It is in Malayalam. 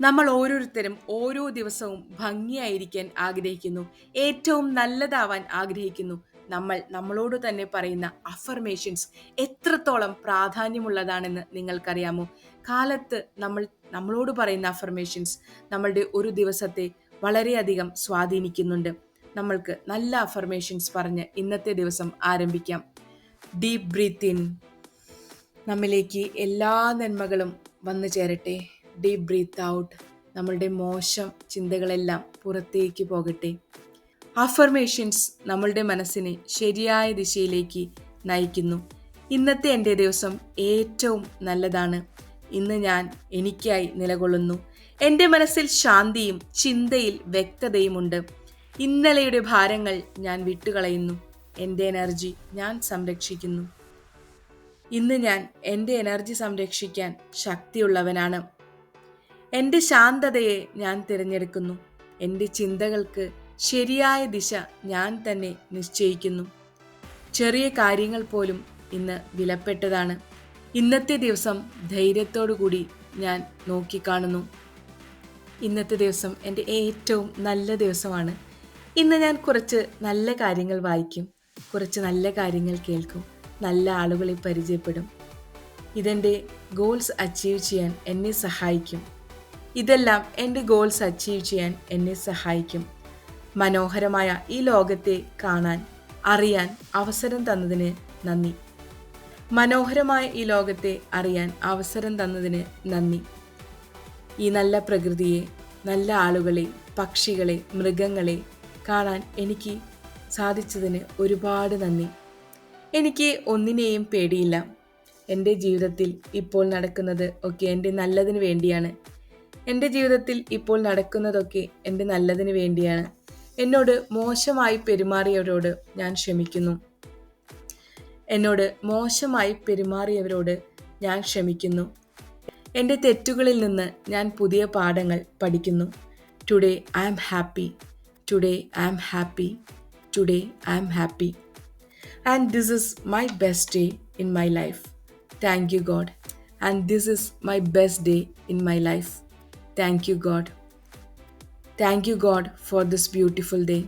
നമ്മൾ ഓരോരുത്തരും ഓരോ ദിവസവും ഭംഗിയായിരിക്കാൻ ആഗ്രഹിക്കുന്നു. ഏറ്റവും നല്ലതാവാൻ ആഗ്രഹിക്കുന്നു. നമ്മൾ നമ്മളോട് തന്നെ പറയുന്ന അഫർമേഷൻസ് എത്രത്തോളം പ്രാധാന്യമുള്ളതാണെന്ന് നിങ്ങൾക്കറിയാമോ? കാലത്ത് നമ്മൾ നമ്മളോട് പറയുന്ന അഫർമേഷൻസ് നമ്മളുടെ ഒരു ദിവസത്തെ വളരെയധികം സ്വാധീനിക്കുന്നുണ്ട്. നമ്മൾക്ക് നല്ല അഫർമേഷൻസ് പറഞ്ഞ് ഇന്നത്തെ ദിവസം ആരംഭിക്കാം. Deep breath in. നമ്മിലേക്ക് എല്ലാ നന്മകളും വന്നു ചേരട്ടെ. Deep breath out. നമ്മളുടെ മോശം ചിന്തകളെല്ലാം പുറത്തേക്ക് പോകട്ടെ. അഫർമേഷൻസ് നമ്മളുടെ മനസ്സിനെ ശരിയായ ദിശയിലേക്ക് നയിക്കുന്നു. ഇന്നത്തെ എൻ്റെ ദിവസം ഏറ്റവും നല്ലതാണ്. ഇന്ന് ഞാൻ എനിക്കായി നിലകൊള്ളുന്നു. എൻ്റെ മനസ്സിൽ ശാന്തിയും ചിന്തയിൽ വ്യക്തതയുമുണ്ട്. ഇന്നലെയുടെ ഭാരങ്ങൾ ഞാൻ വിട്ടുകളയുന്നു. എൻ്റെ എനർജി ഞാൻ സംരക്ഷിക്കുന്നു. ഇന്ന് ഞാൻ എൻ്റെ എനർജി സംരക്ഷിക്കാൻ ശക്തിയുള്ളവനാണ്. എൻ്റെ ശാന്തതയെ ഞാൻ തിരഞ്ഞെടുക്കുന്നു. എൻ്റെ ചിന്തകൾക്ക് ശരിയായ ദിശ ഞാൻ തന്നെ നിശ്ചയിക്കുന്നു. ചെറിയ കാര്യങ്ങൾ പോലും ഇന്ന് വിലപ്പെട്ടതാണ്. ഇന്നത്തെ ദിവസം ധൈര്യത്തോടു കൂടി ഞാൻ നോക്കിക്കാണുന്നു. ഇന്നത്തെ ദിവസം എൻ്റെ ഏറ്റവും നല്ല ദിവസമാണ്. ഇന്ന് ഞാൻ കുറച്ച് നല്ല കാര്യങ്ങൾ വായിക്കും, കുറച്ച് നല്ല കാര്യങ്ങൾ കേൾക്കും, നല്ല ആളുകളെ പരിചയപ്പെടും. ഇതെൻ്റെ ഗോൾസ് അച്ചീവ് ചെയ്യാൻ എന്നെ സഹായിക്കും. ഇതെല്ലാം എൻ്റെ ഗോൾസ് അച്ചീവ് ചെയ്യാൻ എന്നെ സഹായിക്കും. മനോഹരമായ ഈ ലോകത്തെ കാണാൻ, അറിയാൻ അവസരം തന്നതിന് നന്ദി. മനോഹരമായ ഈ ലോകത്തെ അറിയാൻ അവസരം തന്നതിന് നന്ദി. ഈ നല്ല പ്രകൃതിയെ, നല്ല ആളുകളെ, പക്ഷികളെ, മൃഗങ്ങളെ കാണാൻ എനിക്ക് സാധിച്ചതിന് ഒരുപാട് നന്ദി. എനിക്ക് ഒന്നിനെയും പേടിയില്ല. എൻ്റെ ജീവിതത്തിൽ ഇപ്പോൾ നടക്കുന്നത് ഒക്കെ എൻ്റെ നല്ലതിന് വേണ്ടിയാണ്. എൻ്റെ ജീവിതത്തിൽ ഇപ്പോൾ നടക്കുന്നതൊക്കെ എൻ്റെ നല്ലതിന് വേണ്ടിയാണ്. എന്നോട് മോശമായി പെരുമാറിയവരോട് ഞാൻ ക്ഷമിക്കുന്നു. എന്നോട് മോശമായി പെരുമാറിയവരോട് ഞാൻ ക്ഷമിക്കുന്നു. എൻ്റെ തെറ്റുകളിൽ നിന്ന് ഞാൻ പുതിയ പാഠങ്ങൾ പഠിക്കുന്നു. Today I am happy. Today I am happy. Today I am happy. And this is my best day in my life. Thank you, God. And this is my best day in my life. Thank you, God. Thank you, God, for this beautiful day.